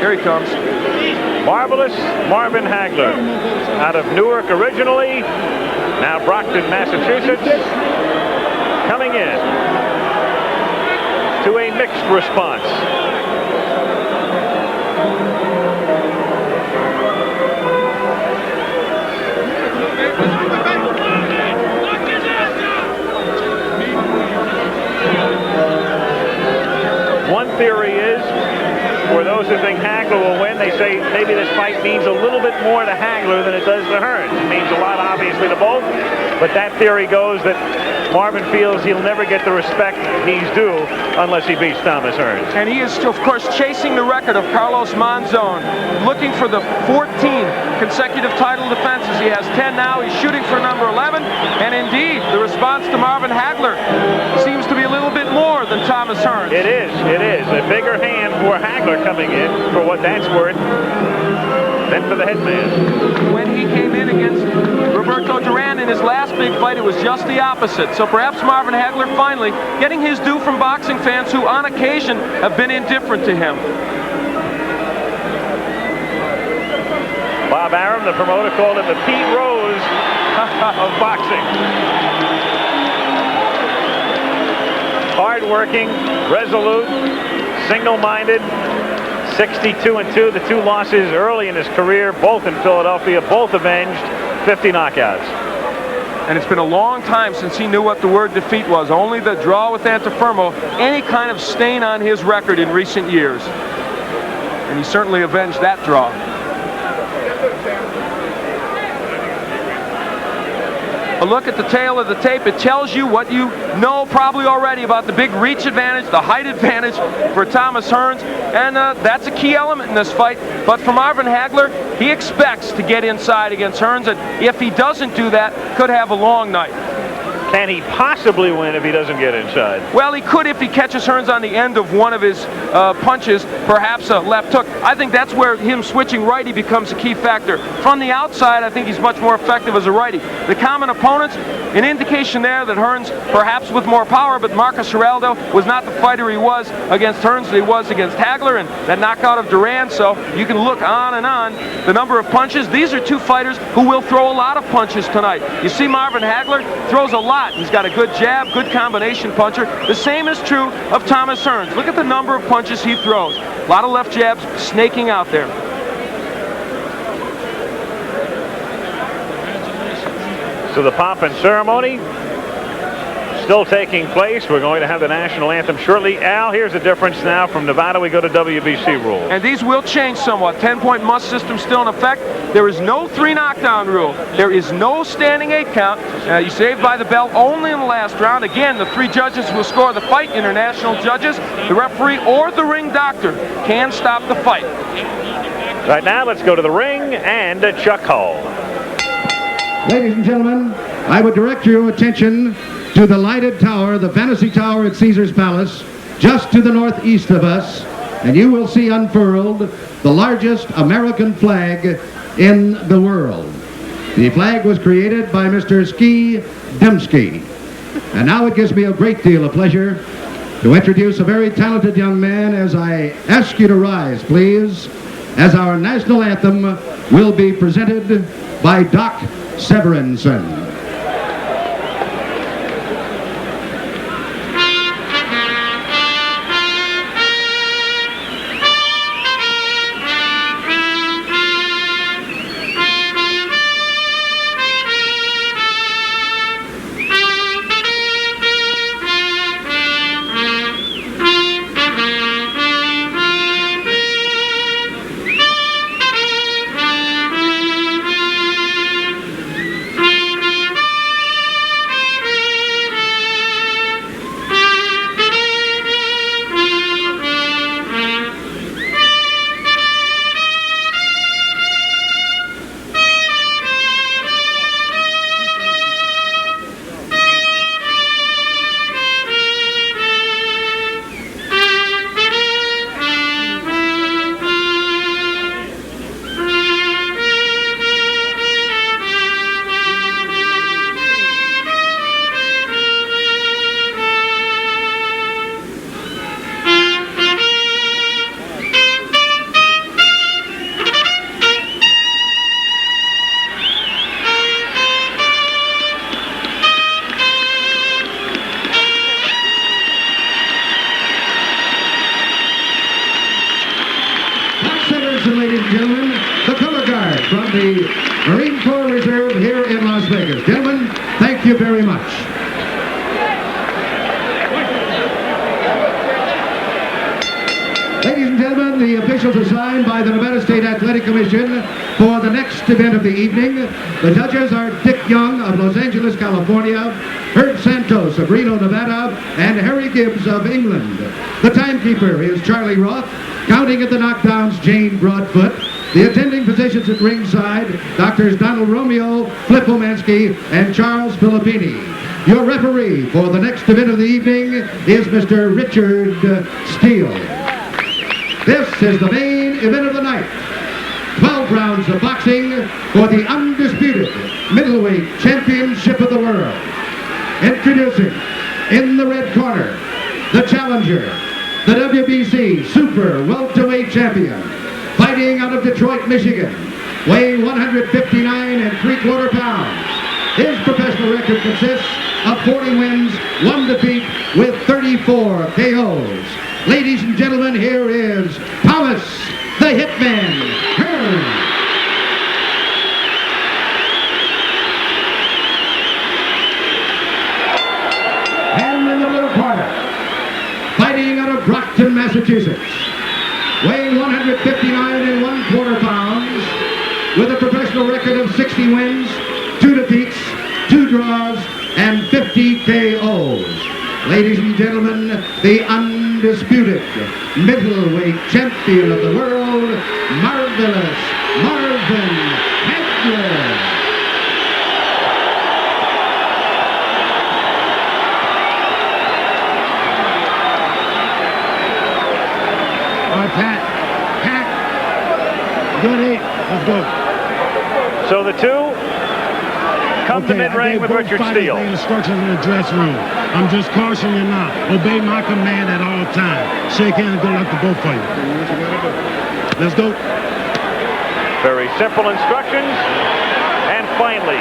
Here he comes. Marvelous Marvin Hagler, out of Newark originally, now Brockton, Massachusetts, coming in to a mixed response. One theory is, for those who think Hagler will win, they say maybe this fight means a little bit more to Hagler than it does to Hearns. It means a lot, obviously, to both, but that theory goes that Marvin feels he'll never get the respect he's due unless he beats Thomas Hearns. And he is, of course, chasing the record of Carlos Monzon, looking for the 14 consecutive title defenses. He has 10 now. He's shooting for number 11. And indeed, the response to Marvin Hagler seems to be a little bit more than Thomas Hearns. It is. A bigger hand for Hagler coming in, for what that's worth, than for the headman. When he came in against Roberto Duran in his last big fight, it was just the opposite. So perhaps Marvin Hagler finally getting his due from boxing fans who on occasion have been indifferent to him. Bob Arum, the promoter, called him the Pete Rose of boxing. Hard-working, resolute, single-minded, 62-2. The two losses early in his career, both in Philadelphia, both avenged, 50 knockouts. And it's been a long time since he knew what the word defeat was. Only the draw with Antifermo, any kind of stain on his record in recent years. And he certainly avenged that draw. A look at the tail of the tape, it tells you what you know probably already about the big reach advantage, the height advantage for Thomas Hearns, and that's a key element in this fight. But for Marvin Hagler, he expects to get inside against Hearns, and if he doesn't do that, could have a long night. Can he possibly win if he doesn't get inside? Well, he could if he catches Hearns on the end of one of his punches, perhaps a left hook. I think that's where him switching righty becomes a key factor. From the outside, I think he's much more effective as a righty. The common opponents, an indication there that Hearns, perhaps with more power, but Marcus Geraldo was not the fighter he was against Hearns that he was against Hagler, and that knockout of Duran. So you can look on and on. The number of punches, these are two fighters who will throw a lot of punches tonight. You see Marvin Hagler throws a lot. He's got a good jab, good combination puncher. The same is true of Thomas Hearns. Look at the number of punches he throws. A lot of left jabs snaking out there. So the pomp and ceremony still taking place. We're going to have the national anthem shortly. Al, here's the difference now. From Nevada, we go to WBC rules. And these will change somewhat. 10-point must system still in effect. There is no 3 knockdown rule. There is no standing 8 count. You saved by the bell only in the last round. Again, the 3 judges will score the fight. International judges, the referee, or the ring doctor can stop the fight. Right now, let's go to the ring and Chuck Hull. Ladies and gentlemen, I would direct your attention to the lighted tower, the Fantasy Tower at Caesar's Palace, just to the northeast of us, and you will see unfurled the largest American flag in the world. The flag was created by Mr. Ski Dembski. And now it gives me a great deal of pleasure to introduce a very talented young man as I ask you to rise, please, as our national anthem will be presented by Doc Severinsen. Listen, ladies and gentlemen, the color guard from the Marine Corps Reserve here in Las Vegas. Gentlemen, thank you very much. Ladies and gentlemen, the officials assigned by the Nevada State Athletic Commission for the next event of the evening. The judges are Dick Young of Los Angeles, California, Herb Santos of Reno, Nevada, and Harry Gibbs of England. The timekeeper is Charlie Roth. Counting at the knockdowns, Jane Broadfoot. The attending physicians at ringside, Doctors Donald Romeo, Flip Omansky, and Charles Filippini. Your referee for the next event of the evening is Mr. Richard Steele. This is the main event of the night. 12 rounds of boxing for the undisputed middleweight championship of the world. Introducing, in the red corner, the challenger, the WBC Super Welterweight Champion, fighting out of Detroit, Michigan, weighing 159 3/4 pounds. His professional record consists of 40 wins, 1 defeat, with 34 KOs. Ladies and gentlemen, here is Thomas the Hitman Hearns. And in the blue corner, fighting out of Brockton, Massachusetts, weighing 159 1/4 pounds, with a professional record of 60 wins, 2 defeats, 2 draws, and 50 KOs. Ladies and gentlemen, the undisputed middleweight champion of the world, Marvelous Marvin Hagler. All right, Pat. Good 8. Let's go. So the two come to mid-ring with Richard Steele. Instructions in the dressing room. I'm just cautioning you now. Obey my command at all times. Shake hands and go like the both for you. Let's go. Very simple instructions. And finally,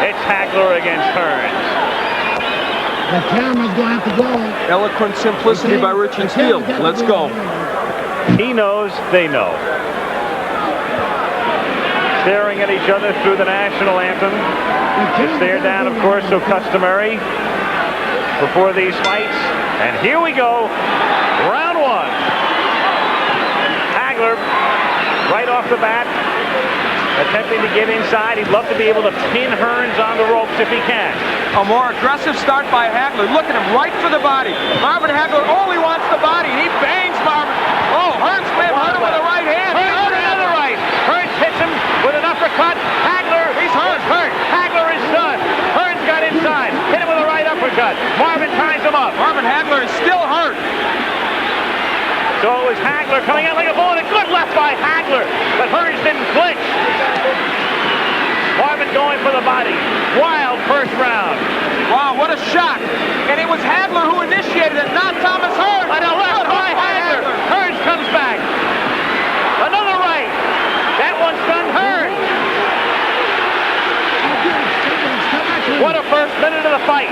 it's Hagler against Hearns. The camera's going to have to go. Eloquent simplicity by Richard Steele. Let's go. He knows, they know. Staring at each other through the national anthem. To stare down, of course, so customary before these fights. And here we go. Round 1. Hagler, right off the bat, attempting to get inside. He'd love to be able to pin Hearns on the ropes if he can. A more aggressive start by Hagler. Look at him, right for the body. Marvin Hagler only wants the body, and he bangs Marvin. Oh, Hearns may have hurt him with the right hand. Hearns hurt him with the right. Hearns hits him with an uppercut. Hagler, he's hurt. Hagler is done. Hearns got inside. Hit him with a right uppercut. Marvin ties him up. Marvin Hagler is still hurt. So it was Hagler coming out like a bullet. A good left by Hagler, but Hearns didn't flinch. Marvin going for the body. Wild first round. Wow, what a shot. And it was Hagler who initiated it, not Thomas Hearns. And a left by Hagler. Hearns comes back. Another right. That one stunned Hearns. What a first minute of the fight.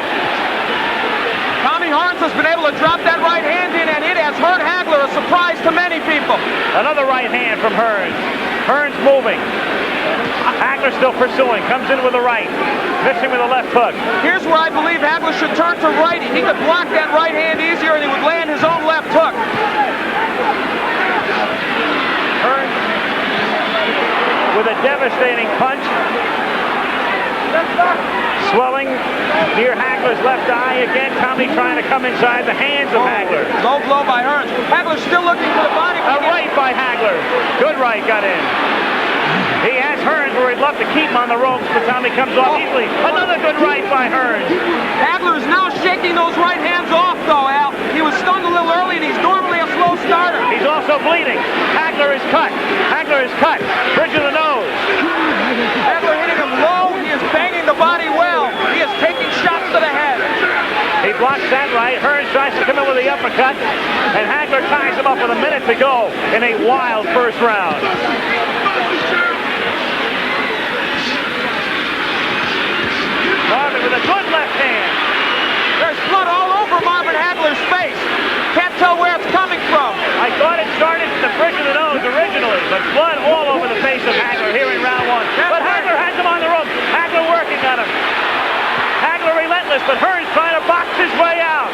Tommy Hearns has been able to drop that right hand in, and it has hurt Hagler, a surprise to many people. Another right hand from Hearns. Hearns moving. Hagler still pursuing. Comes in with a right. Missing with a left hook. Here's where I believe Hagler should turn to righty. He could block that right hand easier, and he would land his own left hook. Hearns with a devastating punch. Swelling near Hagler's left eye. Again, Tommy trying to come inside the hands of Hagler. Low blow by Hearns. Hagler's still looking for the body. A right by Hagler. Good right got in. He has Hearns where he'd love to keep him on the ropes, but Tommy comes off easily. Another good right by Hearns. Hagler is now shaking those right hands off, though, Al. He was stunned a little early, and he's normally a slow starter. He's also bleeding. Hagler is cut. Hagler is cut. Bridge of the nose. Hagler hitting him low. He is banging the body well. He is taking shots to the head. He blocks that right. Hearns tries to come in with the uppercut, and Hagler ties him up with a minute to go in a wild first round. Marvin with a good left hand. There's blood all over Marvin Hagler's face. Can't tell where it's coming from. I thought it started at the bridge of the nose originally, but but blood all over the face of Hagler here in round one. But Hagler has him on the rope. Hagler working on him. Hagler relentless, but Hearns trying to box his way out.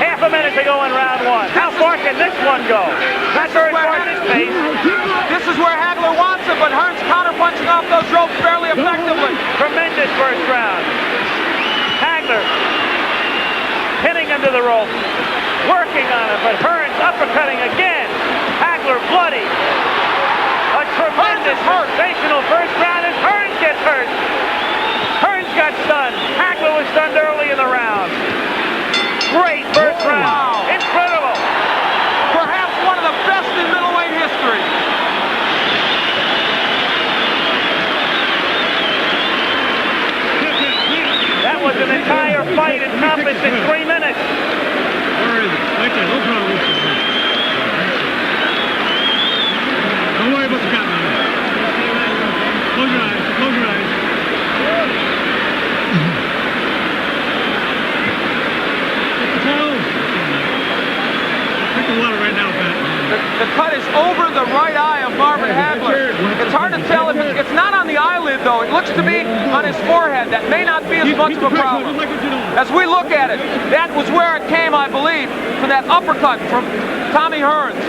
Half a minute to go in round one. How far can this one go? That's Hearns on his face. This is where Hagler wants it, but Hearns counter-punching off those ropes fairly effectively. Tremendous first round. Hagler pinning him to the rope, working on him, but Hearns uppercutting again. Hagler bloody. A tremendous, sensational first round as Hearns gets hurt. Hearns got stunned. Hagler was stunned early in the round. Great first round. Wow. Incredible. Perhaps one of the best in middleweight history. That was an entire fight encompassed in 3 minutes. Where is it? Right there. Don't try to reach it. Don't worry about the cat, man. Close your eyes. Close your eyes. Drink the water right now, Pat. The cut is over the right eye of Marvin Hagler. It's hard to tell if it's not on the eyelid, though. It looks to be on his forehead. That may not be as much of a problem. As we look at it, that was where it came, I believe, from that uppercut from Tommy Hearns.